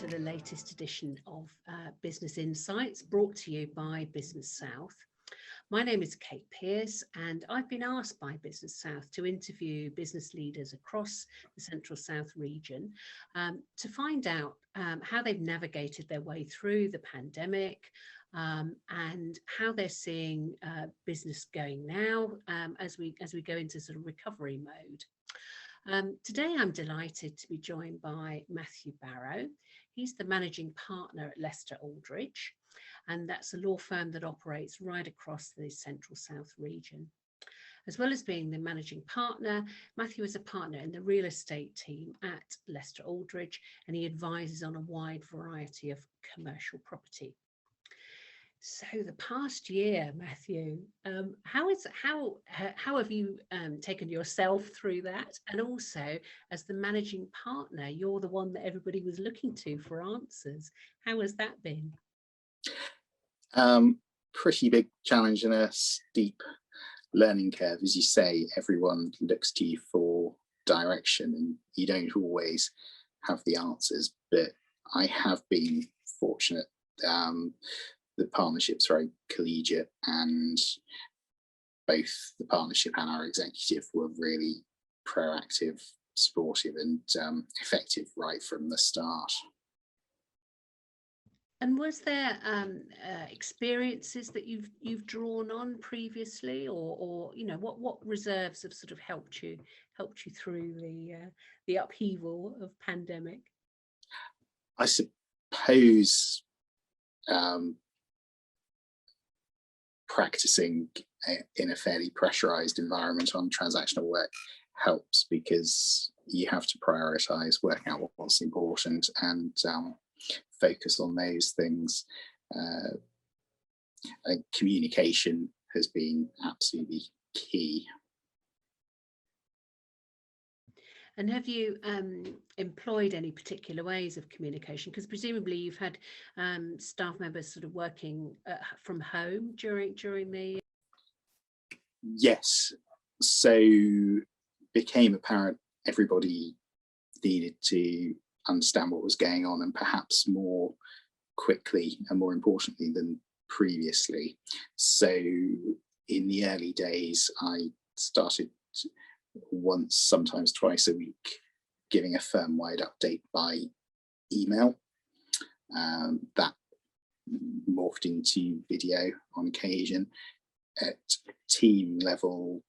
to the latest edition of Business Insights, brought to you by Business South. My name is Kate Pearce, and I've been asked by Business South to interview business leaders across the Central South region to find out how they've navigated their way through the pandemic and how they're seeing business going now as we go into sort of recovery mode. Today, I'm delighted to be joined by Matthew Barrow. He's the managing partner at Lester Aldridge, and that's a law firm that operates right across the Central South region. As well as being the managing partner, Matthew is a partner in the real estate team at Lester Aldridge, and he advises on a wide variety of commercial property. So the past year, Matthew, how have you taken yourself through that? And also, as the managing partner, you're the one that everybody was looking to for answers. How has that been? Pretty big challenge and a steep learning curve. As you say, everyone looks to you for direction and you don't always have the answers, but I have been fortunate. The partnership's very collegiate, and both the partnership and our executive were really proactive, supportive and effective right from the start. And was there experiences that you've drawn on previously, or you know, what reserves have sort of helped you through the upheaval of pandemic? I suppose practicing in a fairly pressurized environment on transactional work helps, because you have to prioritize, work out what's important and focus on those things. Communication has been absolutely key. And have you employed any particular ways of communication? Because presumably you've had staff members sort of working from home during the... Yes, so became apparent everybody needed to understand what was going on, and perhaps more quickly and more importantly than previously. So in the early days, I started once, sometimes twice a week, giving a firm-wide update by email. That morphed into video on occasion. At team level,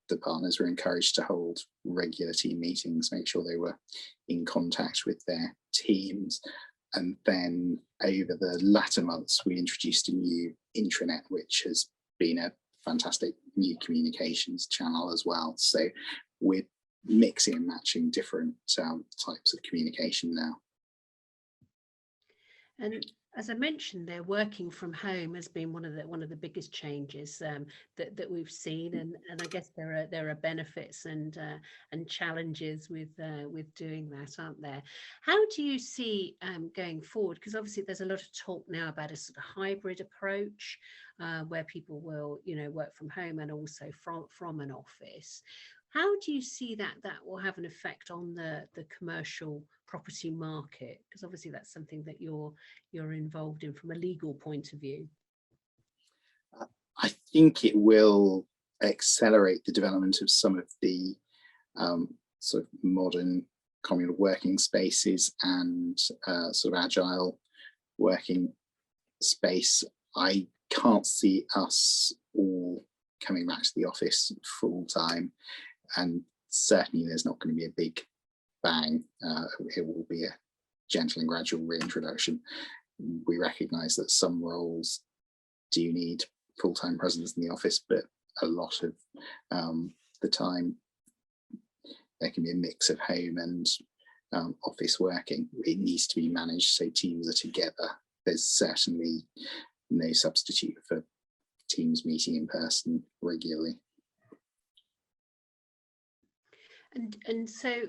the partners were encouraged to hold regular team meetings, make sure they were in contact with their teams. And then over the latter months, we introduced a new intranet, which has been a fantastic new communications channel as well. So we're mixing and matching different types of communication now. And as I mentioned, they're working from home has been one of the biggest changes that we've seen, and I guess there are benefits and challenges with doing that, aren't there? How do you see going forward? Because obviously there's a lot of talk now about a sort of hybrid approach where people will, you know, work from home and also from an office. How do you see that will have an effect on the commercial property market? Because obviously that's something that you're involved in from a legal point of view. I think it will accelerate the development of some of the sort of modern communal working spaces and sort of agile working space. I can't see us all coming back to the office full time, and certainly there's not going to be a big bang. It will be a gentle and gradual reintroduction. We recognise that some roles do need full-time presence in the office, but a lot of the time there can be a mix of home and office working. It needs to be managed so teams are together. There's certainly no substitute for teams meeting in person regularly. And so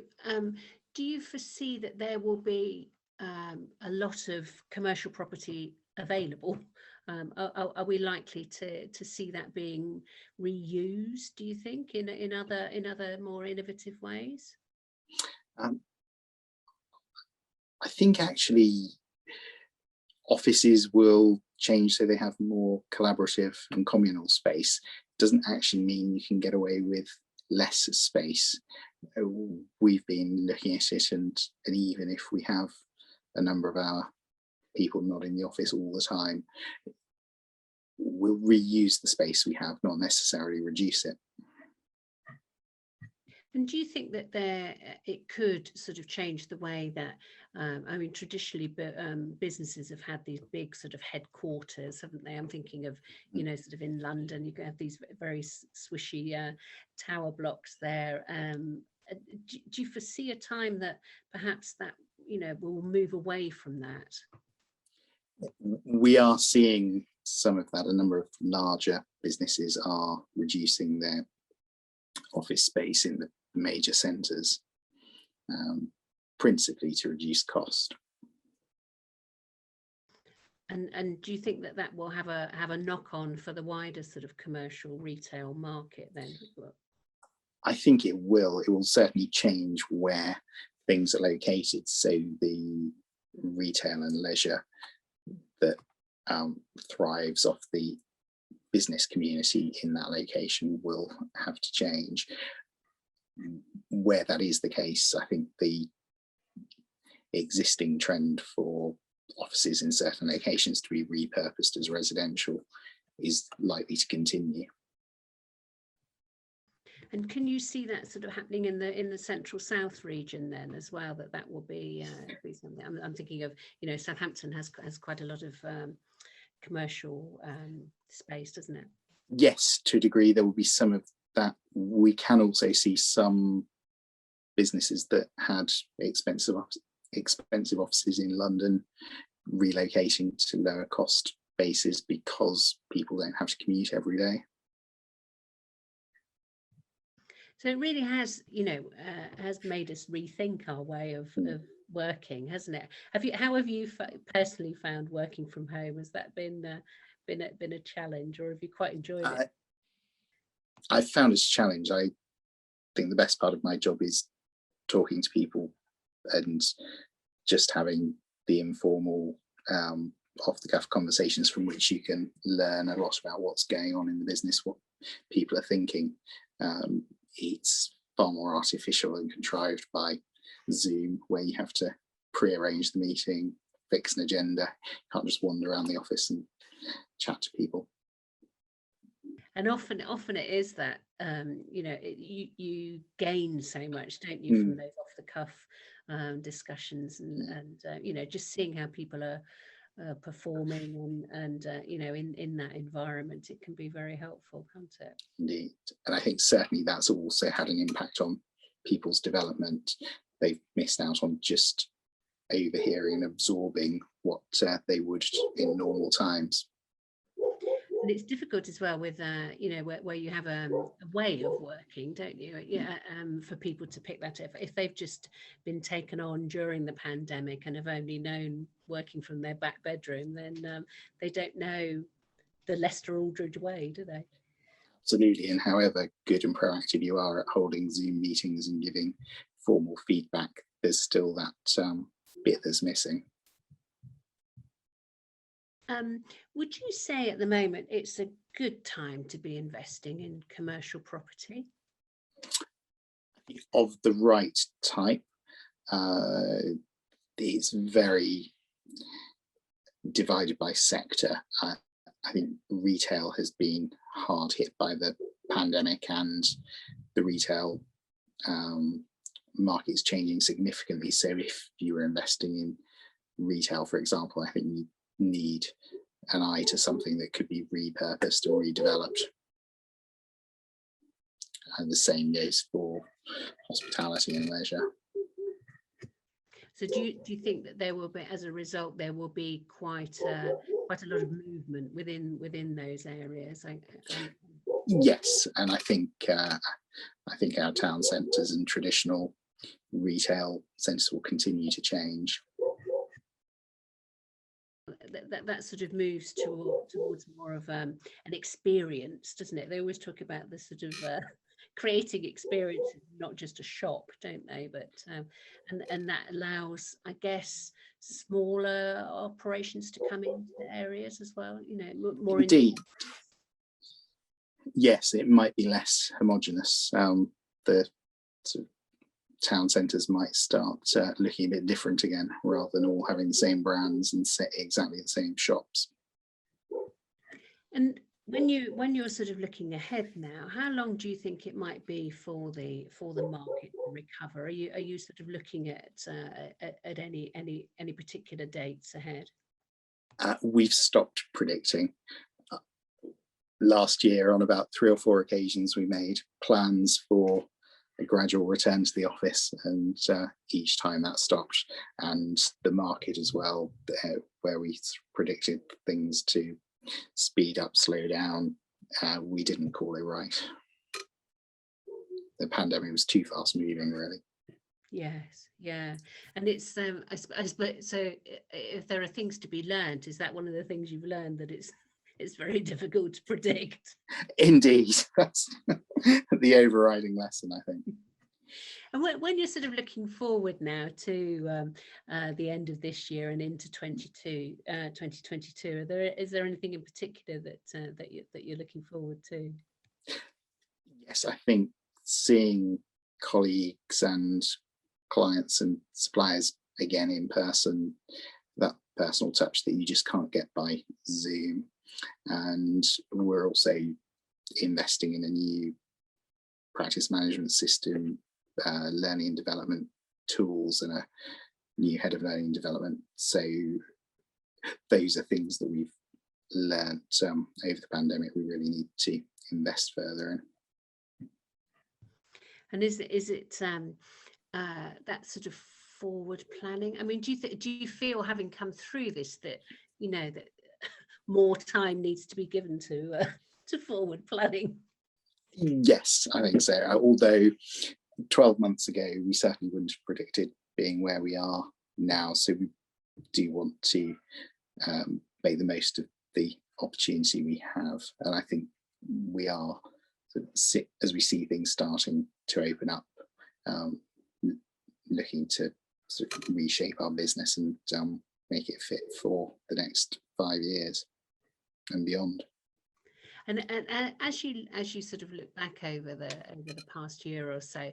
do you foresee that there will be a lot of commercial property available? Are we likely to see that being reused, do you think, in other more innovative ways? I think actually offices will change so they have more collaborative and communal space. Doesn't actually mean you can get away with less space. We've been looking at it, and even if we have a number of our people not in the office all the time, we'll reuse the space we have, not necessarily reduce it. And do you think that it could sort of change the way that, I mean, traditionally businesses have had these big sort of headquarters, haven't they? I'm thinking of, you know, sort of in London, you have these very swishy tower blocks there. Do you foresee a time that perhaps that, you know, will move away from that? We are seeing some of that. A number of larger businesses are reducing their office space in the major centres, principally to reduce cost. And do you think that that will have a knock-on for the wider sort of commercial retail market then? I think it will. It will certainly change where things are located. So the retail and leisure that thrives off the business community in that location will have to change. Where that is the case, I think the existing trend for offices in certain locations to be repurposed as residential is likely to continue. And can you see that sort of happening in the central south region then as well? That will be something. I'm thinking of, you know, Southampton has quite a lot of commercial space, doesn't it? Yes, to a degree there will be some of that. We can also see some businesses that had expensive offices in London relocating to lower cost bases because people don't have to commute every day. So it really has, you know, has made us rethink our way of working, hasn't it? How have you personally found working from home? Has that been a challenge, or have you quite enjoyed it? I found it a challenge. I think the best part of my job is talking to people and just having the informal, off-the-cuff conversations from which you can learn a lot about what's going on in the business, what people are thinking. It's far more artificial and contrived by Zoom, where you have to pre-arrange the meeting, fix an agenda. You can't just wander around the office and chat to people. And often it is that, you know, you gain so much, don't you, from those off-the-cuff discussions and you know, just seeing how people are performing and you know, in that environment, it can be very helpful, can't it? Indeed. And I think certainly that's also had an impact on people's development. They've missed out on just overhearing and absorbing what they would in normal times. And it's difficult as well with, you know, where you have a way of working, don't you? Yeah, for people to pick that up. If they've just been taken on during the pandemic and have only known working from their back bedroom, then they don't know the Lester Aldridge way, do they? Absolutely. And however good and proactive you are at holding Zoom meetings and giving formal feedback, there's still that bit that's missing. Would you say at the moment it's a good time to be investing in commercial property? Of the right type. It's very divided by sector. I think retail has been hard hit by the pandemic, and the retail market is changing significantly. So if you were investing in retail, for example, I think you need an eye to something that could be repurposed or redeveloped. And the same goes for hospitality and leisure. So do you think that there will be, as a result, there will be quite a lot of movement within those areas? Yes, and I think our town centres and traditional retail centres will continue to change. That sort of moves towards more of an experience, doesn't it? They always talk about the sort of creating experiences, not just a shop, don't they? But and that allows, I guess, smaller operations to come into areas as well. You know, more Indeed. Yes, it might be less homogenous. The sort of town centres might start looking a bit different again, rather than all having the same brands and exactly the same shops. And when you're sort of looking ahead now, how long do you think it might be for the market to recover? Are you sort of looking at any particular dates ahead? We've stopped predicting. Last year, on about 3 or 4 occasions, we made plans for a gradual return to the office, and each time that stopped. And the market as well, where we predicted things to speed up, slow down, we didn't call it right. The pandemic was too fast moving, really. Yes, yeah, and it's I suppose, so if there are things to be learned, is that one of the things you've learned, that it's very difficult to predict? Indeed, that's the overriding lesson, I think. And when you're sort of looking forward now to the end of this year and into 2022, is there anything in particular that you're looking forward to? Yes, I think seeing colleagues and clients and suppliers again in person, that personal touch that you just can't get by Zoom. And we're also investing in a new practice management system, learning and development tools, and a new head of learning and development. So those are things that we've learned over the pandemic we really need to invest further in. And is it that sort of forward planning? I mean, do you feel, having come through this, that that more time needs to be given to forward planning? Yes, I think so. Although 12 months ago, we certainly wouldn't have predicted being where we are now. So we do want to make the most of the opportunity we have. And I think we are, as we see things starting to open up, looking to sort of reshape our business and make it fit for the next 5 years and beyond. And as you sort of look back over the past year or so,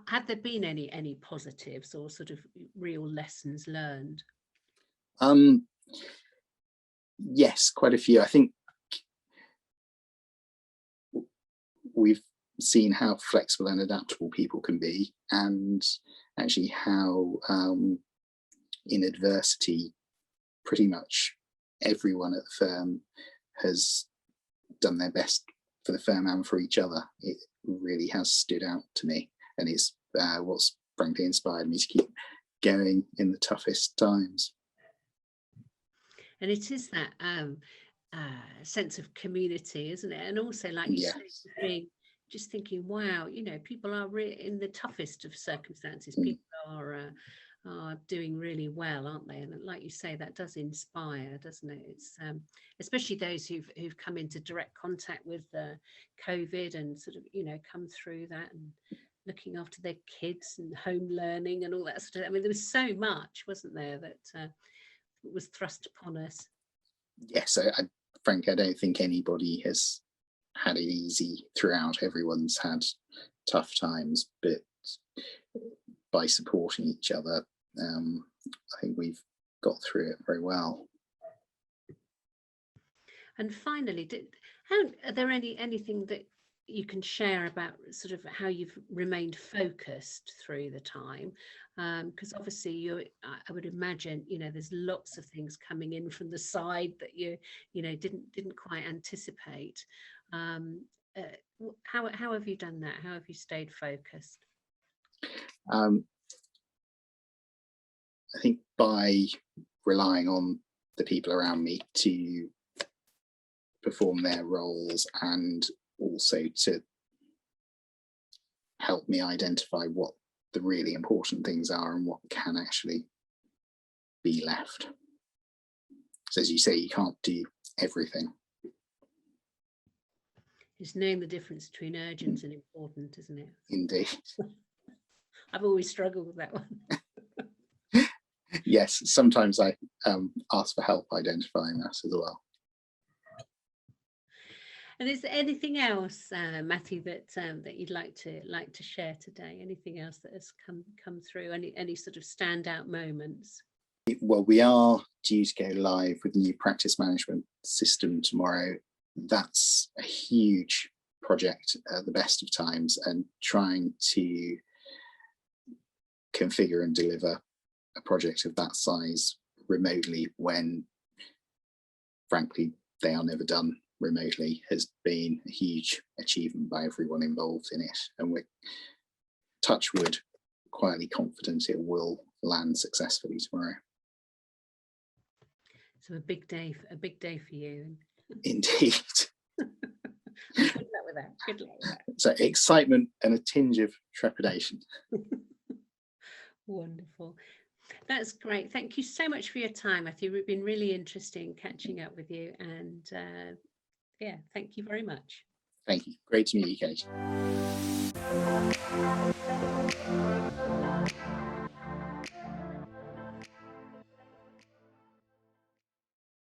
have there been any positives or sort of real lessons learned? Yes, quite a few. I think we've seen how flexible and adaptable people can be, and actually how in adversity pretty much everyone at the firm has done their best for the firm and for each other. It really has stood out to me, and it's what's frankly inspired me to keep going in the toughest times. And it is that sense of community, isn't it? And also, like you say, just thinking, wow, people are really in the toughest of circumstances. People are doing really well, aren't they? And like you say, that does inspire, doesn't it? It's especially those who've come into direct contact with COVID and sort of come through that, and looking after their kids and home learning and all that sort of. I mean, there was so much, wasn't there, that was thrust upon us. Yes, frankly, I don't think anybody has had it easy throughout. Everyone's had tough times, but by supporting each other, I think we've got through it very well. And finally, are there anything that you can share about sort of how you've remained focused through the time? Because obviously I would imagine there's lots of things coming in from the side that you didn't quite anticipate. How have you done that? How have you stayed focused? I think by relying on the people around me to perform their roles, and also to help me identify what the really important things are and what can actually be left. So as you say, you can't do everything. It's knowing the difference between urgent and important, isn't it? Indeed. I've always struggled with that one. Yes, sometimes I ask for help identifying that as well. And is there anything else, Matthew, that you'd like to share today? Anything else that has come through? Any sort of standout moments? Well, we are due to go live with the new practice management system tomorrow. That's a huge project at the best of times, and trying to configure and deliver a project of that size remotely, when frankly they are never done remotely, has been a huge achievement by everyone involved in it, and we're, touch wood, quietly confident it will land successfully tomorrow. So a big day for you. Indeed. Good luck with that. Good luck with that. So excitement and a tinge of trepidation. Wonderful. That's great. Thank you so much for your time, Matthew. It's been really interesting catching up with you, and yeah, thank you very much. Thank you. Great to meet you, Kate.